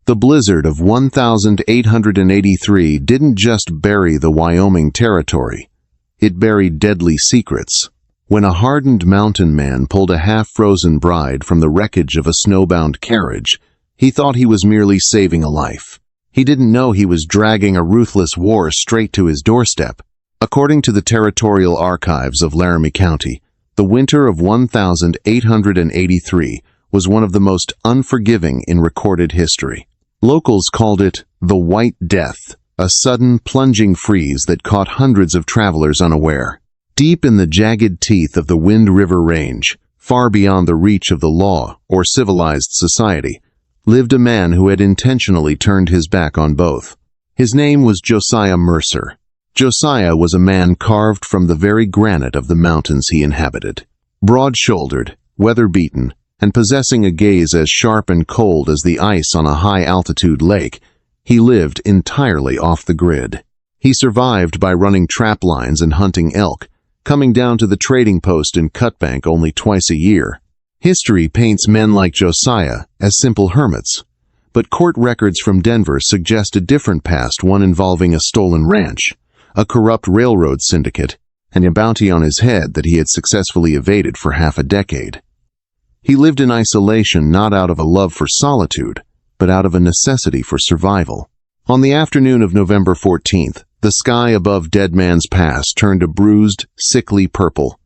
The blizzard of 1883 didn't just bury the Wyoming Territory. It buried deadly secrets. When a hardened mountain man pulled a half-frozen bride from the wreckage of a snowbound carriage, he thought he was merely saving a life. He didn't know he was dragging a ruthless war straight to his doorstep. According to the territorial archives of Laramie County, the winter of 1883 was one of the most unforgiving in recorded history. Locals called it the White Death, a sudden, plunging freeze that caught hundreds of travelers unaware. Deep in the jagged teeth of the Wind River Range, far beyond the reach of the law or civilized society, lived a man who had intentionally turned his back on both. His name was Josiah Mercer. Josiah was a man carved from the very granite of the mountains he inhabited. Broad-shouldered, weather-beaten, and possessing a gaze as sharp and cold as the ice on a high-altitude lake, he lived entirely off the grid. He survived by running trap lines and hunting elk, coming down to the trading post in Cutbank only twice a year. History paints men like Josiah as simple hermits, but court records from Denver suggest a different past, one involving a stolen ranch, a corrupt railroad syndicate, and a bounty on his head that he had successfully evaded for half a decade. He lived in isolation not out of a love for solitude, but out of a necessity for survival. On the afternoon of November 14th, the sky above Dead Man's Pass turned a bruised, sickly purple.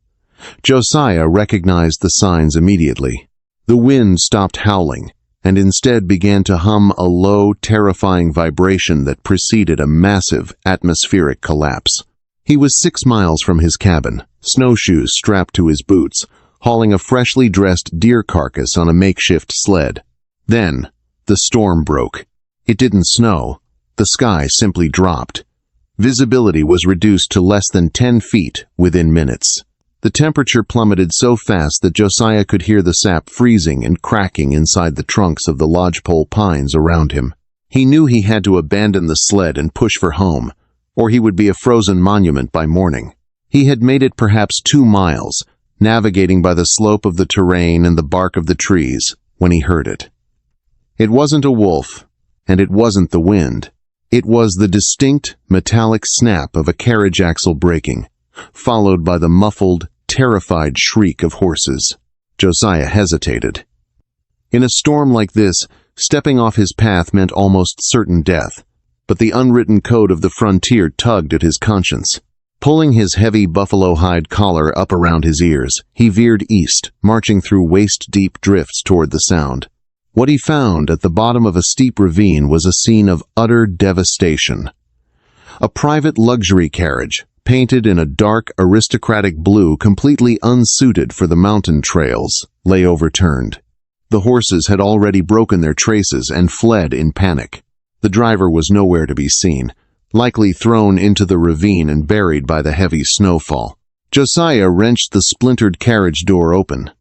Josiah recognized the signs immediately. The wind stopped howling, and instead began to hum a low, terrifying vibration that preceded a massive atmospheric collapse. He was 6 miles from his cabin, snowshoes strapped to his boots, hauling a freshly dressed deer carcass on a makeshift sled. Then, the storm broke. It didn't snow. The sky simply dropped. Visibility was reduced to less than 10 feet within minutes. The temperature plummeted so fast that Josiah could hear the sap freezing and cracking inside the trunks of the lodgepole pines around him. He knew he had to abandon the sled and push for home, or he would be a frozen monument by morning. He had made it perhaps 2 miles, navigating by the slope of the terrain and the bark of the trees, when he heard it. It wasn't a wolf, and it wasn't the wind. It was the distinct, metallic snap of a carriage axle braking, followed by the muffled, terrified shriek of horses. Josiah hesitated. In a storm like this, stepping off his path meant almost certain death, but the unwritten code of the frontier tugged at his conscience. Pulling his heavy buffalo hide collar up around his ears, he veered east, marching through waist-deep drifts toward the sound. What he found at the bottom of a steep ravine was a scene of utter devastation. A private luxury carriage, painted in a dark, aristocratic blue completely unsuited for the mountain trails, lay overturned. The horses had already broken their traces and fled in panic. The driver was nowhere to be seen, likely thrown into the ravine and buried by the heavy snowfall. Josiah wrenched the splintered carriage door open.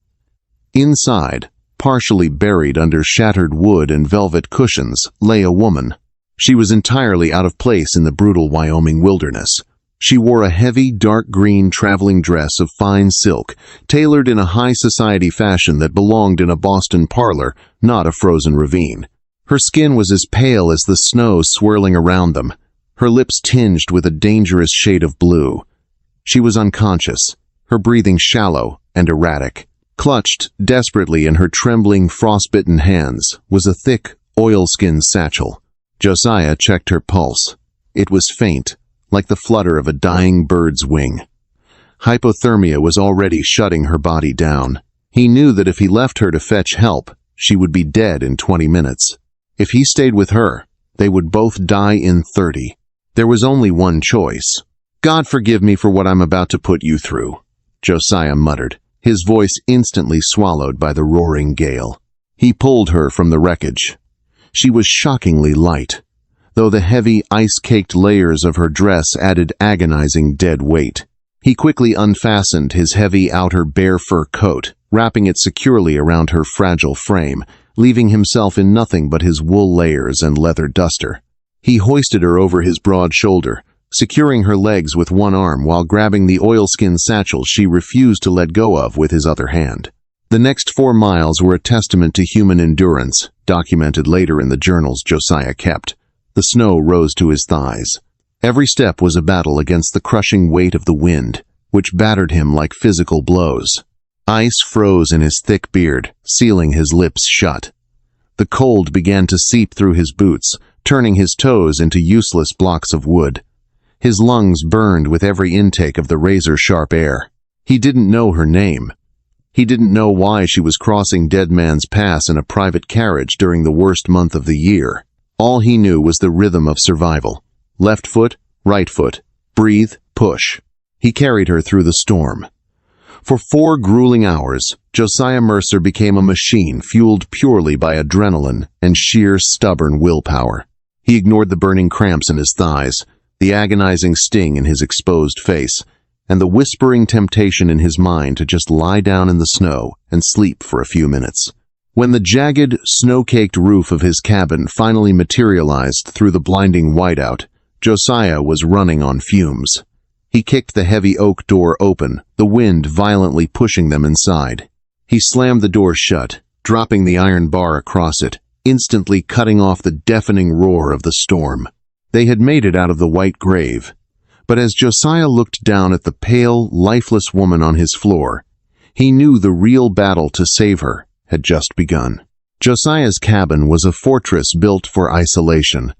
Inside, partially buried under shattered wood and velvet cushions, lay a woman. She was entirely out of place in the brutal Wyoming wilderness. She wore a heavy, dark green traveling dress of fine silk, tailored in a high society fashion that belonged in a Boston parlor, not a frozen ravine. Her skin was as pale as the snow swirling around them, her lips tinged with a dangerous shade of blue. She was unconscious, her breathing shallow and erratic. Clutched desperately in her trembling, frostbitten hands was a thick, oilskin satchel. Josiah checked her pulse. It was faint, like the flutter of a dying bird's wing. Hypothermia was already shutting her body down. He knew that if he left her to fetch help, she would be dead in 20 minutes. If he stayed with her, they would both die in 30. There was only one choice. "God forgive me for what I'm about to put you through," Josiah muttered, his voice instantly swallowed by the roaring gale. He pulled her from the wreckage. She was shockingly light, though the heavy, ice-caked layers of her dress added agonizing dead weight. He quickly unfastened his heavy outer bear fur coat, wrapping it securely around her fragile frame, leaving himself in nothing but his wool layers and leather duster. He hoisted her over his broad shoulder, securing her legs with one arm while grabbing the oilskin satchel she refused to let go of with his other hand. The next 4 miles were a testament to human endurance, documented later in the journals Josiah kept. The snow rose to his thighs. Every step was a battle against the crushing weight of the wind, which battered him like physical blows. Ice froze in his thick beard, sealing his lips shut. The cold began to seep through his boots, turning his toes into useless blocks of wood. His lungs burned with every intake of the razor-sharp air. He didn't know her name. He didn't know why she was crossing Dead Man's Pass in a private carriage during the worst month of the year. All he knew was the rhythm of survival. Left foot, right foot, breathe, push. He carried her through the storm. For 4 grueling hours, Josiah Mercer became a machine fueled purely by adrenaline and sheer stubborn willpower. He ignored the burning cramps in his thighs, the agonizing sting in his exposed face, and the whispering temptation in his mind to just lie down in the snow and sleep for a few minutes. When the jagged, snow-caked roof of his cabin finally materialized through the blinding whiteout, Josiah was running on fumes. He kicked the heavy oak door open, the wind violently pushing them inside. He slammed the door shut, dropping the iron bar across it, instantly cutting off the deafening roar of the storm. They had made it out of the white grave. But as Josiah looked down at the pale, lifeless woman on his floor, he knew the real battle to save her had just begun. Josiah's cabin was a fortress built for isolation,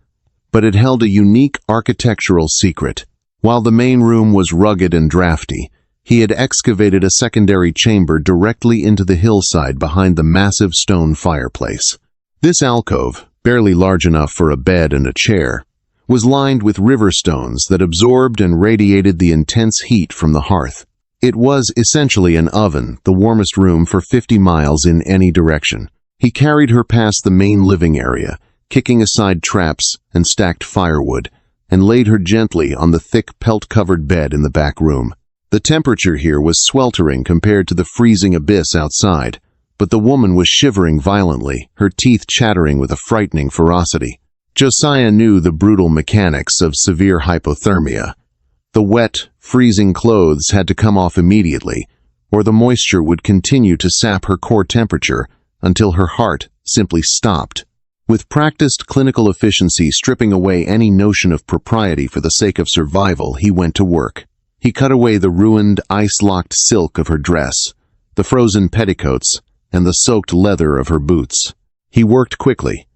but it held a unique architectural secret. While the main room was rugged and drafty, he had excavated a secondary chamber directly into the hillside behind the massive stone fireplace. This alcove, barely large enough for a bed and a chair, was lined with river stones that absorbed and radiated the intense heat from the hearth. It was essentially an oven, the warmest room for 50 miles in any direction. He carried her past the main living area, kicking aside traps and stacked firewood, and laid her gently on the thick pelt-covered bed in the back room. The temperature here was sweltering compared to the freezing abyss outside, but the woman was shivering violently, her teeth chattering with a frightening ferocity. Josiah knew the brutal mechanics of severe hypothermia. The wet, freezing clothes had to come off immediately, or the moisture would continue to sap her core temperature until her heart simply stopped. With practiced clinical efficiency stripping away any notion of propriety for the sake of survival, he went to work. He cut away the ruined, ice-locked silk of her dress, the frozen petticoats, and the soaked leather of her boots. He worked quickly,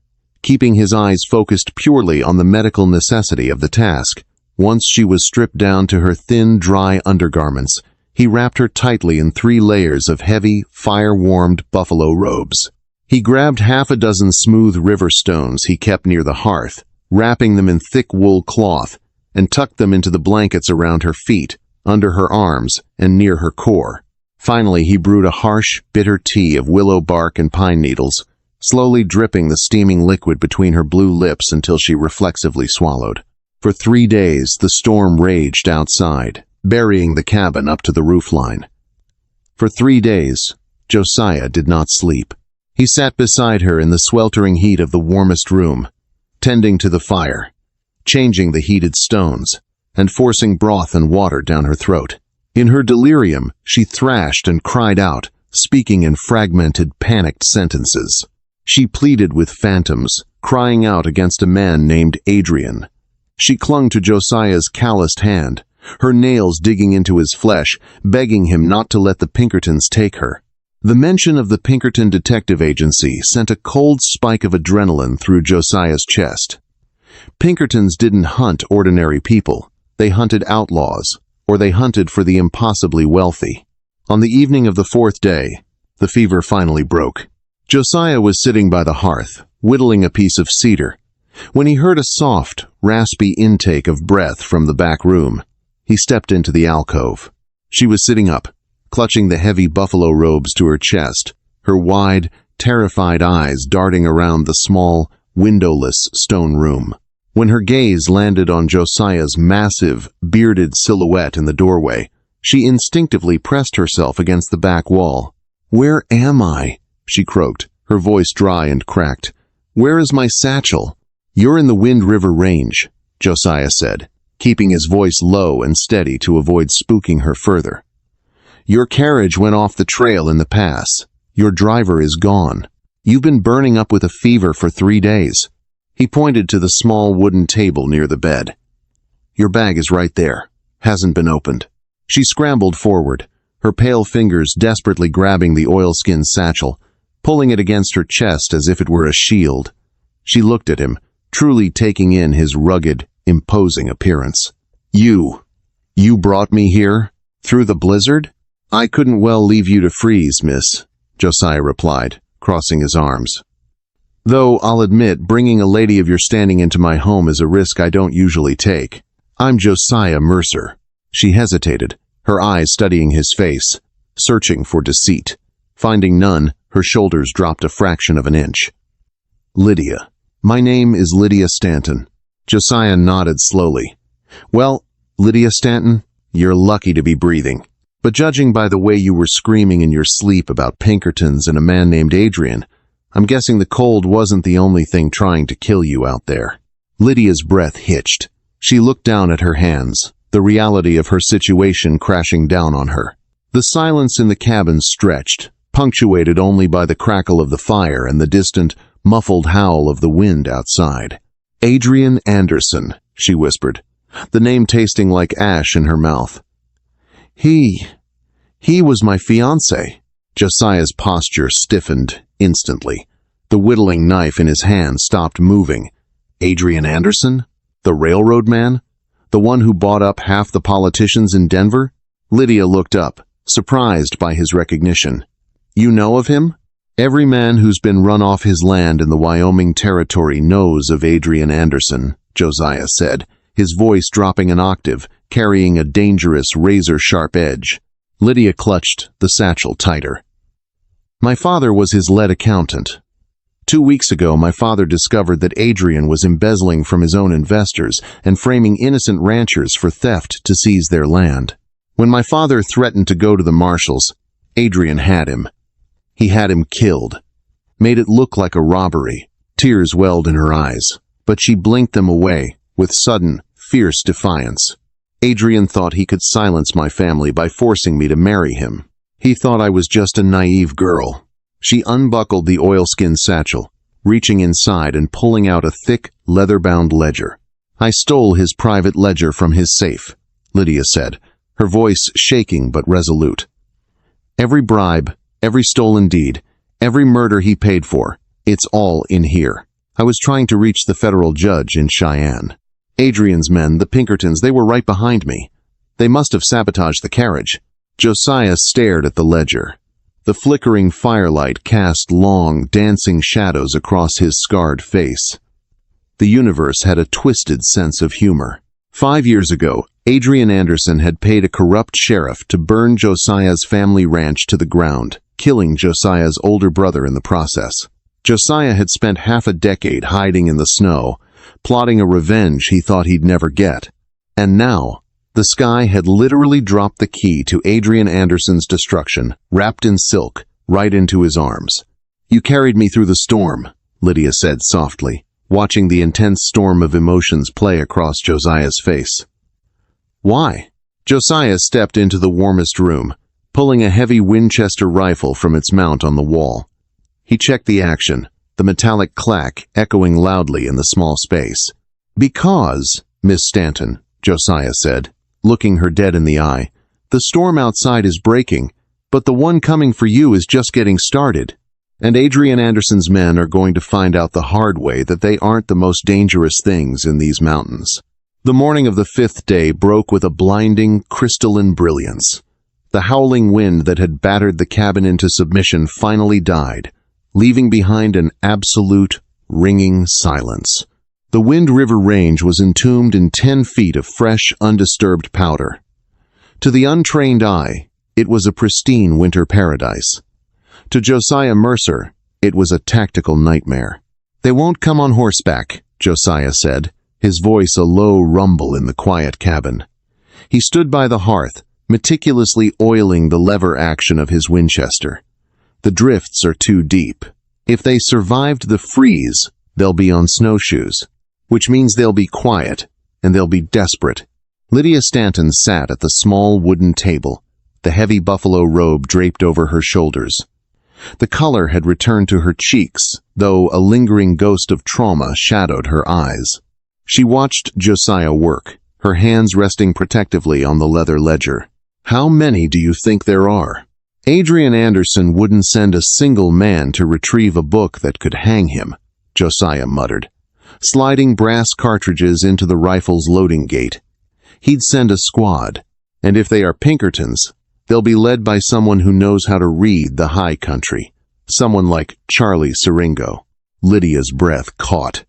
keeping his eyes focused purely on the medical necessity of the task. Once she was stripped down to her thin, dry undergarments, he wrapped her tightly in 3 layers of heavy, fire-warmed buffalo robes. He grabbed 6 smooth river stones he kept near the hearth, wrapping them in thick wool cloth, and tucked them into the blankets around her feet, under her arms, and near her core. Finally, he brewed a harsh, bitter tea of willow bark and pine needles, slowly dripping the steaming liquid between her blue lips until she reflexively swallowed. For 3 days, the storm raged outside, burying the cabin up to the roofline. For 3 days, Josiah did not sleep. He sat beside her in the sweltering heat of the warmest room, tending to the fire, changing the heated stones, and forcing broth and water down her throat. In her delirium, she thrashed and cried out, speaking in fragmented, panicked sentences. She pleaded with phantoms, crying out against a man named Adrian. She clung to Josiah's calloused hand, her nails digging into his flesh, begging him not to let the Pinkertons take her. The mention of the Pinkerton Detective Agency sent a cold spike of adrenaline through Josiah's chest. Pinkertons didn't hunt ordinary people. They hunted outlaws, or they hunted for the impossibly wealthy. On the evening of the 4th day, the fever finally broke. Josiah was sitting by the hearth, whittling a piece of cedar, when he heard a soft, raspy intake of breath from the back room. He stepped into the alcove. She was sitting up, clutching the heavy buffalo robes to her chest, her wide, terrified eyes darting around the small, windowless stone room. When her gaze landed on Josiah's massive, bearded silhouette in the doorway, she instinctively pressed herself against the back wall. "Where am I?" she croaked, her voice dry and cracked. "Where is my satchel?" "You're in the Wind River Range," Josiah said, keeping his voice low and steady to avoid spooking her further. "Your carriage went off the trail in the pass. Your driver is gone. You've been burning up with a fever for 3 days." He pointed to the small wooden table near the bed. "Your bag is right there. Hasn't been opened." She scrambled forward, her pale fingers desperately grabbing the oilskin satchel, pulling it against her chest as if it were a shield. She looked at him, truly taking in his rugged, imposing appearance. You brought me here? Through the blizzard?" "I couldn't well leave you to freeze, miss," Josiah replied, crossing his arms. "Though I'll admit, bringing a lady of your standing into my home is a risk I don't usually take. I'm Josiah Mercer." She hesitated, her eyes studying his face, searching for deceit. Finding none, her shoulders dropped a fraction of an inch. "Lydia. My name is Lydia Stanton." Josiah nodded slowly. "Well, Lydia Stanton, you're lucky to be breathing. But judging by the way you were screaming in your sleep about Pinkertons and a man named Adrian, I'm guessing the cold wasn't the only thing trying to kill you out there." Lydia's breath hitched. She looked down at her hands, the reality of her situation crashing down on her. The silence in the cabin stretched, punctuated only by the crackle of the fire and the distant, muffled howl of the wind outside. "Adrian Anderson," she whispered, the name tasting like ash in her mouth. He was my fiancé." Josiah's posture stiffened instantly. The whittling knife in his hand stopped moving. "Adrian Anderson? The railroad man? The one who bought up half the politicians in Denver?" Lydia looked up, surprised by his recognition. "You know of him?" "Every man who's been run off his land in the Wyoming Territory knows of Adrian Anderson," Josiah said, his voice dropping an octave, carrying a dangerous razor-sharp edge. Lydia clutched the satchel tighter. "My father was his lead accountant. 2 weeks ago, my father discovered that Adrian was embezzling from his own investors and framing innocent ranchers for theft to seize their land. When my father threatened to go to the marshals, Adrian had him. He had him killed. Made it look like a robbery." Tears welled in her eyes, but she blinked them away with sudden, fierce defiance. "Adrian thought he could silence my family by forcing me to marry him. He thought I was just a naive girl." She unbuckled the oilskin satchel, reaching inside and pulling out a thick, leather-bound ledger. "I stole his private ledger from his safe," Lydia said, her voice shaking but resolute. "Every bribe, every stolen deed, every murder he paid for, it's all in here. I was trying to reach the federal judge in Cheyenne. Adrian's men, the Pinkertons, they were right behind me. They must have sabotaged the carriage." Josiah stared at the ledger. The flickering firelight cast long, dancing shadows across his scarred face. The universe had a twisted sense of humor. 5 years ago, Adrian Anderson had paid a corrupt sheriff to burn Josiah's family ranch to the ground, killing Josiah's older brother in the process. Josiah had spent half a decade hiding in the snow, plotting a revenge he thought he'd never get. And now, the sky had literally dropped the key to Adrian Anderson's destruction, wrapped in silk, right into his arms. "You carried me through the storm," Lydia said softly, watching the intense storm of emotions play across Josiah's face. "Why?" Josiah stepped into the warmest room, pulling a heavy Winchester rifle from its mount on the wall. He checked the action, the metallic clack echoing loudly in the small space. "Because, Miss Stanton," Josiah said, looking her dead in the eye, "the storm outside is breaking, but the one coming for you is just getting started. And Adrian Anderson's men are going to find out the hard way that they aren't the most dangerous things in these mountains." The morning of the 5th day broke with a blinding, crystalline brilliance. The howling wind that had battered the cabin into submission finally died, leaving behind an absolute, ringing silence. The Wind River Range was entombed in 10 feet of fresh, undisturbed powder. To the untrained eye, it was a pristine winter paradise. To Josiah Mercer, it was a tactical nightmare. "They won't come on horseback," Josiah said, his voice a low rumble in the quiet cabin. He stood by the hearth, meticulously oiling the lever action of his Winchester. "The drifts are too deep. If they survived the freeze, they'll be on snowshoes, which means they'll be quiet, and they'll be desperate." Lydia Stanton sat at the small wooden table, the heavy buffalo robe draped over her shoulders. The color had returned to her cheeks, though a lingering ghost of trauma shadowed her eyes. She watched Josiah work, her hands resting protectively on the leather ledger. "How many do you think there are?" "Adrian Anderson wouldn't send a single man to retrieve a book that could hang him," Josiah muttered, sliding brass cartridges into the rifle's loading gate. "He'd send a squad, and if they are Pinkertons, they'll be led by someone who knows how to read the high country. Someone like Charlie Siringo." Lydia's breath caught.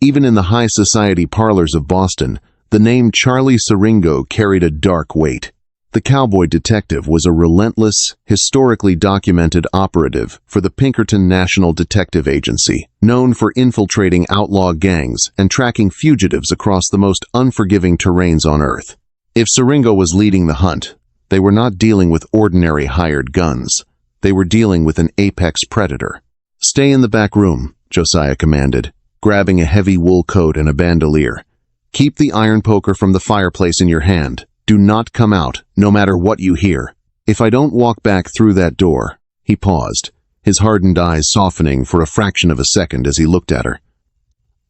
Even in the high society parlors of Boston, the name Charlie Siringo carried a dark weight. The cowboy detective was a relentless, historically documented operative for the Pinkerton National Detective Agency, known for infiltrating outlaw gangs and tracking fugitives across the most unforgiving terrains on Earth. If Siringo was leading the hunt, they were not dealing with ordinary hired guns. They were dealing with an apex predator. "Stay in the back room," Josiah commanded, grabbing a heavy wool coat and a bandolier. "Keep the iron poker from the fireplace in your hand. Do not come out, no matter what you hear. If I don't walk back through that door—" He paused, his hardened eyes softening for a fraction of a second as he looked at her.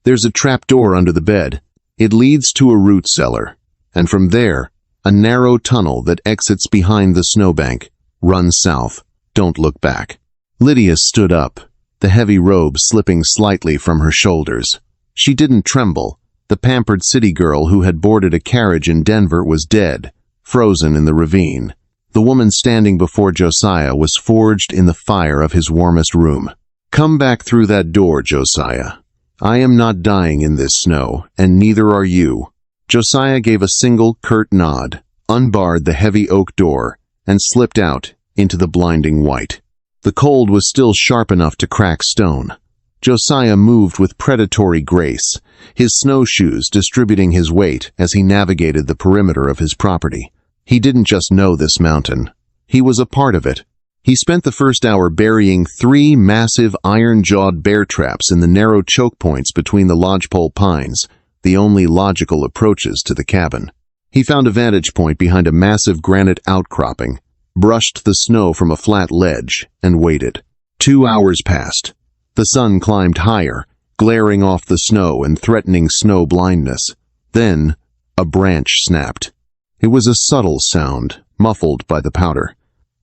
"There's a trap door under the bed. It leads to a root cellar, and from there, a narrow tunnel that exits behind the snowbank. Run south. Don't look back." Lydia stood up, the heavy robe slipping slightly from her shoulders. She didn't tremble. The pampered city girl who had boarded a carriage in Denver was dead, frozen in the ravine. The woman standing before Josiah was forged in the fire of his warmest room. "Come back through that door, Josiah. I am not dying in this snow, and neither are you." Josiah gave a single curt nod, unbarred the heavy oak door, and slipped out into the blinding white. The cold was still sharp enough to crack stone. Josiah moved with predatory grace, his snowshoes distributing his weight as he navigated the perimeter of his property. He didn't just know this mountain. He was a part of it. He spent the first hour burying 3 massive iron-jawed bear traps in the narrow choke points between the lodgepole pines, the only logical approaches to the cabin. He found a vantage point behind a massive granite outcropping, brushed the snow from a flat ledge, and waited. 2 hours passed. The sun climbed higher, glaring off the snow and threatening snow blindness. Then, a branch snapped. It was a subtle sound, muffled by the powder.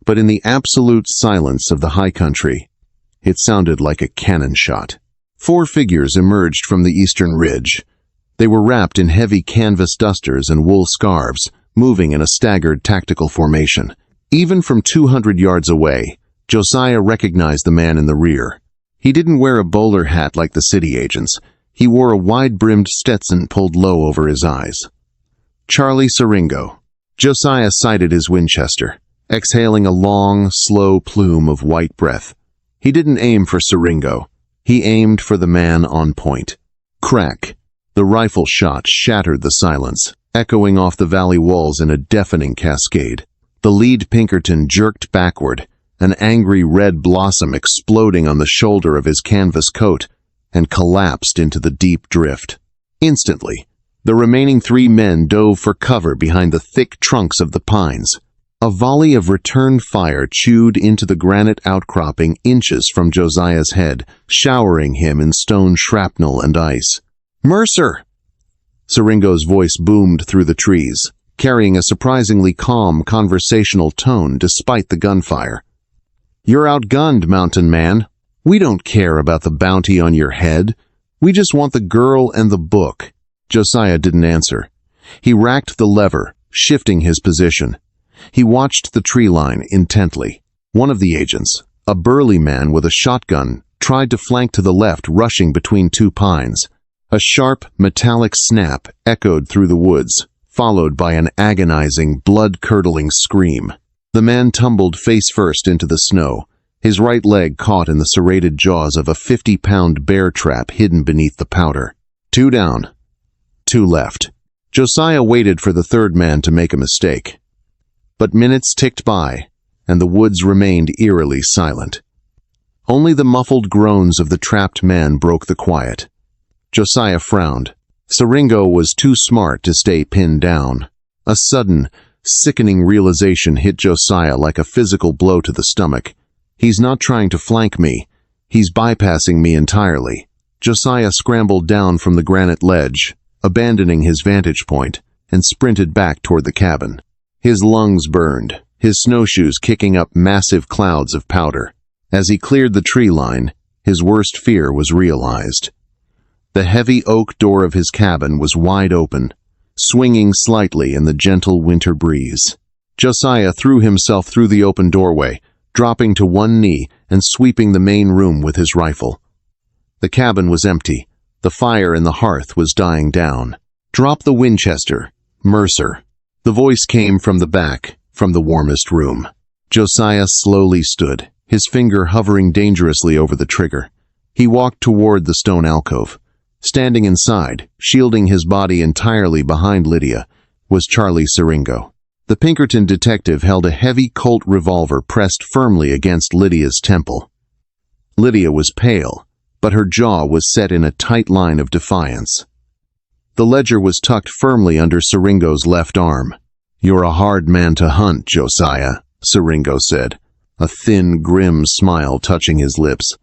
But in the absolute silence of the high country, it sounded like a cannon shot. 4 figures emerged from the eastern ridge. They were wrapped in heavy canvas dusters and wool scarves, moving in a staggered tactical formation. Even from 200 yards away, Josiah recognized the man in the rear. He didn't wear a bowler hat like the city agents. He wore a wide-brimmed Stetson pulled low over his eyes. Charlie Siringo. Josiah sighted his Winchester, exhaling a long, slow plume of white breath. He didn't aim for Siringo. He aimed for the man on point. Crack. The rifle shot shattered the silence, echoing off the valley walls in a deafening cascade. The lead Pinkerton jerked backward, an angry red blossom exploding on the shoulder of his canvas coat, and collapsed into the deep drift. Instantly, the remaining 3 men dove for cover behind the thick trunks of the pines. A volley of return fire chewed into the granite outcropping inches from Josiah's head, showering him in stone shrapnel and ice. "Mercer!" Siringo's voice boomed through the trees, carrying a surprisingly calm conversational tone despite the gunfire. "You're outgunned, mountain man. We don't care about the bounty on your head. We just want the girl and the book." Josiah didn't answer. He racked the lever, shifting his position. He watched the tree line intently. One of the agents, a burly man with a shotgun, tried to flank to the left, rushing between 2 pines. A sharp, metallic snap echoed through the woods, followed by an agonizing, blood-curdling scream. The man tumbled face first into the snow, his right leg caught in the serrated jaws of a 50-pound bear trap hidden beneath the powder. 2 down. 2 left. Josiah waited for the 3rd man to make a mistake. But minutes ticked by, and the woods remained eerily silent. Only the muffled groans of the trapped man broke the quiet. Josiah frowned. Siringo was too smart to stay pinned down. A sudden, sickening realization hit Josiah like a physical blow to the stomach. He's not trying to flank me. He's bypassing me entirely." Josiah scrambled down from the granite ledge, abandoning his vantage point, and sprinted back toward the cabin. His lungs burned, his snowshoes kicking up massive clouds of powder. As he cleared the tree line, his worst fear was realized. The heavy oak door of his cabin was wide open, swinging slightly in the gentle winter breeze. Josiah threw himself through the open doorway, dropping to one knee and sweeping the main room with his rifle. The cabin was empty. The fire in the hearth was dying down. "Drop the Winchester, Mercer." The voice came from the back, from the warmest room. Josiah slowly stood, his finger hovering dangerously over the trigger. He walked toward the stone alcove. Standing inside, shielding his body entirely behind Lydia, was Charlie Siringo. The Pinkerton detective held a heavy Colt revolver pressed firmly against Lydia's temple. Lydia was pale, but her jaw was set in a tight line of defiance. The ledger was tucked firmly under Siringo's left arm. "You're a hard man to hunt, Josiah," Siringo said, a thin, grim smile touching his lips.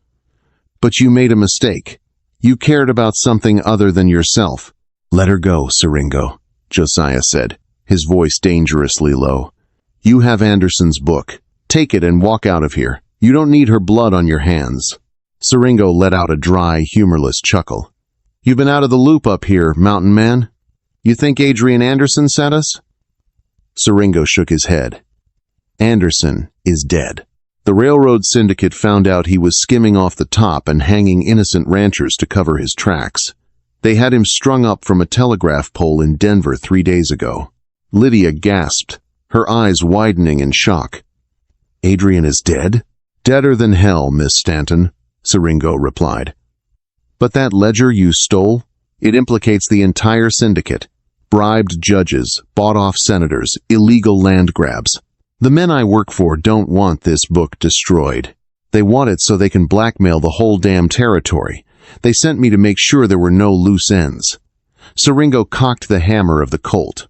"But you made a mistake. You cared about something other than yourself." "Let her go, Siringo," Josiah said, his voice dangerously low. "You have Anderson's book. Take it and walk out of here. You don't need her blood on your hands." Siringo let out a dry, humorless chuckle. "You've been out of the loop up here, mountain man. You think Adrian Anderson sent us?" Siringo shook his head. "Anderson is dead. The railroad syndicate found out he was skimming off the top and hanging innocent ranchers to cover his tracks. They had him strung up from a telegraph pole in Denver 3 days ago." Lydia gasped, her eyes widening in shock. "Adrian is dead?" "Deader than hell, Miss Stanton," Siringo replied. "But that ledger you stole? It implicates the entire syndicate. Bribed judges, bought-off senators, illegal land grabs. The men I work for don't want this book destroyed. They want it so they can blackmail the whole damn territory. They sent me to make sure there were no loose ends." Siringo cocked the hammer of the Colt.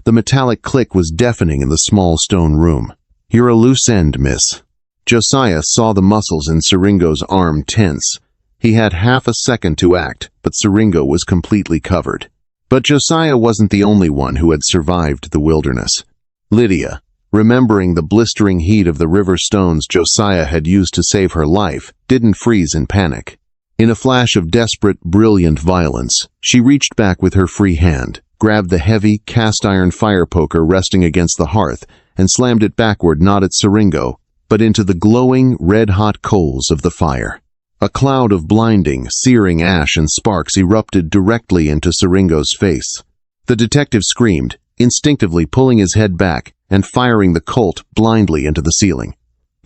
The metallic click was deafening in the small stone room. "You're a loose end, miss." Josiah saw the muscles in Siringo's arm tense. He had half a second to act, but Siringo was completely covered. But Josiah wasn't the only one who had survived the wilderness. Lydia, remembering the blistering heat of the river stones Josiah had used to save her life, didn't freeze in panic. In a flash of desperate, brilliant violence, she reached back with her free hand, grabbed the heavy, cast-iron fire poker resting against the hearth, and slammed it backward not at Siringo, but into the glowing, red-hot coals of the fire. A cloud of blinding, searing ash and sparks erupted directly into Siringo's face. The detective screamed, instinctively pulling his head back and firing the Colt blindly into the ceiling.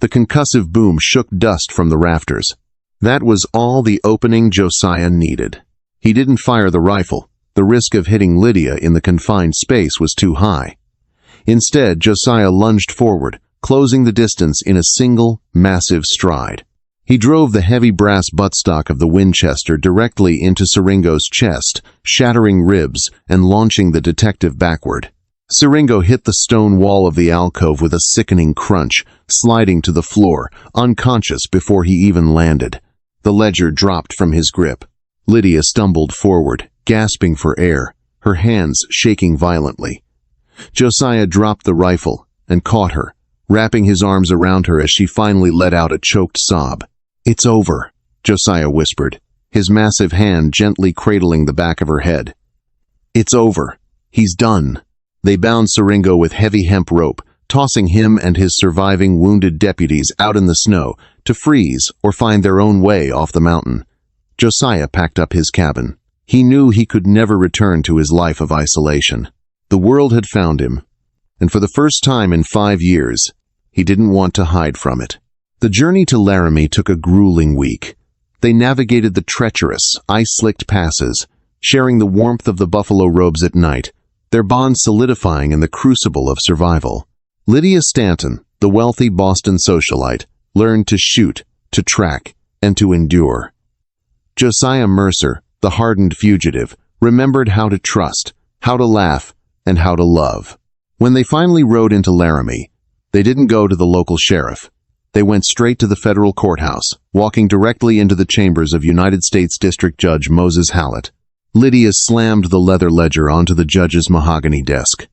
The concussive boom shook dust from the rafters. That was all the opening Josiah needed. He didn't fire the rifle. The risk of hitting Lydia in the confined space was too high. Instead, Josiah lunged forward, closing the distance in a single, massive stride. He drove the heavy brass buttstock of the Winchester directly into Siringo's chest, shattering ribs and launching the detective backward. Siringo hit the stone wall of the alcove with a sickening crunch, sliding to the floor, unconscious before he even landed. The ledger dropped from his grip. Lydia stumbled forward, gasping for air, her hands shaking violently. Josiah dropped the rifle and caught her, wrapping his arms around her as she finally let out a choked sob. "It's over," Josiah whispered, his massive hand gently cradling the back of her head. "It's over. He's done." They bound Siringo with heavy hemp rope, tossing him and his surviving wounded deputies out in the snow to freeze or find their own way off the mountain. Josiah packed up his cabin. He knew he could never return to his life of isolation. The world had found him, and for the first time in 5 years, he didn't want to hide from it. The journey to Laramie took a grueling week. They navigated the treacherous, ice-slicked passes, sharing the warmth of the buffalo robes at night, their bond solidifying in the crucible of survival. Lydia Stanton, the wealthy Boston socialite, learned to shoot, to track, and to endure. Josiah Mercer, the hardened fugitive, remembered how to trust, how to laugh, and how to love. When they finally rode into Laramie, they didn't go to the local sheriff. They went straight to the federal courthouse, walking directly into the chambers of United States District Judge Moses Hallett. Lydia slammed the leather ledger onto the judge's mahogany desk.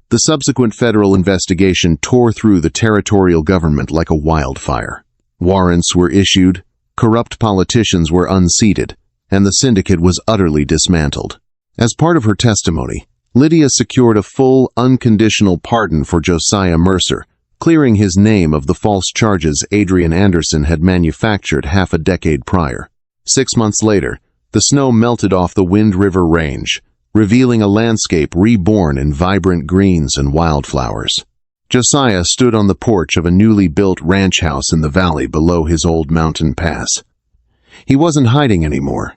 The subsequent federal investigation tore through the territorial government like a wildfire. Warrants were issued, corrupt politicians were unseated, and the syndicate was utterly dismantled. As part of her testimony, Lydia secured a full, unconditional pardon for Josiah Mercer, clearing his name of the false charges Adrian Anderson had manufactured half a decade prior. 6 months later, the snow melted off the Wind River Range, revealing a landscape reborn in vibrant greens and wildflowers. Josiah stood on the porch of a newly built ranch house in the valley below his old mountain pass. He wasn't hiding anymore.